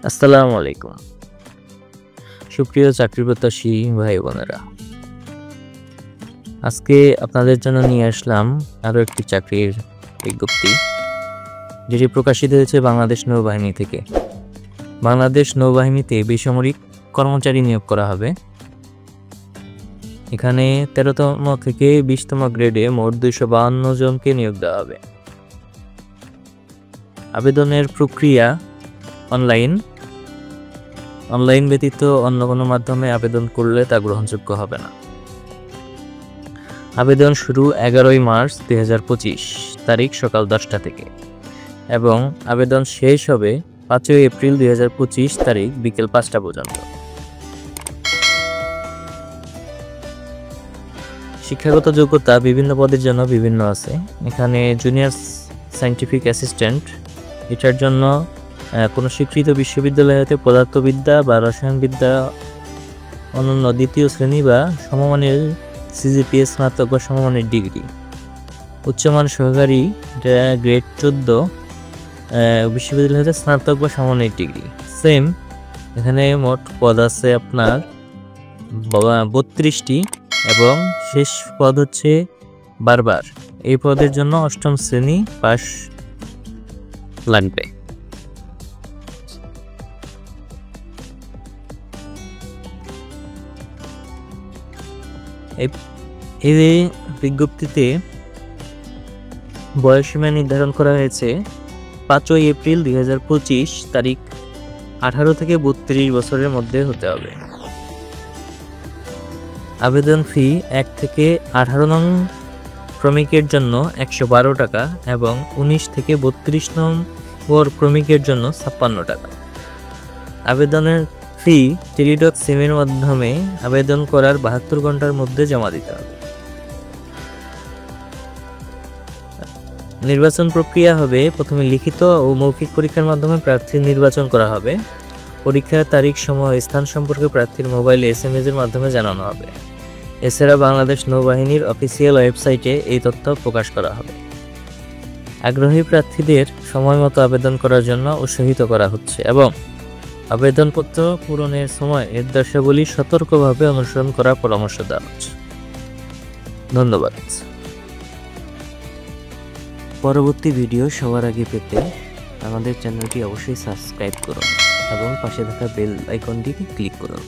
আসসালামু আলাইকুম সুপ্রিয় চাকরি প্রত্যাশী ভাই বোনেরা, আজকে আপনাদের জন্য নিয়ে আসলাম আরও একটি চাকরির বিজ্ঞপ্তি, যেটি প্রকাশিত হয়েছে বাংলাদেশ নৌবাহিনী থেকে। বাংলাদেশ নৌবাহিনীতে বেসামরিক কর্মচারী নিয়োগ করা হবে। এখানে 13তম থেকে 20তম গ্রেডে মোট 252 জনকে নিয়োগ দেওয়া হবে। আবেদনের প্রক্রিয়া অনলাইন ব্যতীত অন্য কোনো মাধ্যমে আবেদন করলে তা গ্রহণযোগ্য হবে না। আবেদন শুরু 11 মার্চ 2025 তারিখ সকাল 10টা থেকে এবং আবেদন শেষ হবে 5 এপ্রিল 2025 তারিখ বিকেল 5টা পর্যন্ত। শিক্ষাগত যোগ্যতা বিভিন্ন পদের জন্য বিভিন্ন আছে। এখানে জুনিয়র সায়েন্টিফিক অ্যাসিস্ট্যান্ট, এটার জন্য কোনো স্বীকৃত বিশ্ববিদ্যালয় হতে পদার্থবিদ্যা বা রসায়নবিদ্যা অনন্য দ্বিতীয় শ্রেণী বা সমমানের সিজিপিএ স্নাতক বা সমমানের ডিগ্রি। উচ্চমান সহকারী গ্রেড 14 বিশ্ববিদ্যালয় হতে স্নাতক বা সমমানের ডিগ্রি সেম। এখানে মোট পদ আছে আপনার 32টি এবং শেষ পদ হচ্ছে বারবার। এই পদের জন্য 8ম শ্রেণী পাস লাগবে। এই বিজ্ঞপ্তিতে বয়সসীমা নির্ধারণ করা হয়েছে 5 এপ্রিল 2025 তারিখ 18 থেকে 32 বছরের মধ্যে হতে হবে। আবেদন ফি 1 থেকে 18 নং ক্রমিকের জন্য 112 টাকা এবং 19 থেকে 32 নম্বর ক্রমিকের জন্য 56 টাকা। আবেদনের ফি টেলিডক সিমের মাধ্যমে আবেদন করার 72 ঘন্টার মধ্যে জমা দিতে হবে। নির্বাচন প্রক্রিয়া হবে প্রথমে লিখিত ও মৌখিক পরীক্ষার মাধ্যমে প্রার্থীর নির্বাচন করা হবে। পরীক্ষার তারিখ, সময়, স্থান সম্পর্কে প্রার্থীর মোবাইলে SMS এর মাধ্যমে জানানো হবে। এছাড়া বাংলাদেশ নৌবাহিনীর অফিসিয়াল ওয়েবসাইটে এই তথ্য প্রকাশ করা হবে। আগ্রহী প্রার্থীদের সময় মতো আবেদন করার জন্য উৎসাহিত করা হচ্ছে এবং আবেদনপত্র পূরণের সময় নির্দেশাবলী সতর্কভাবে অনুসরণ করার পরামর্শ দেওয়া হচ্ছে। ধন্যবাদ। পরবর্তী ভিডিও সবার আগে পেতে আমাদের চ্যানেলটি অবশ্যই সাবস্ক্রাইব করুন এবং পাশে থাকা বেল আইকনটিকে ক্লিক করুন।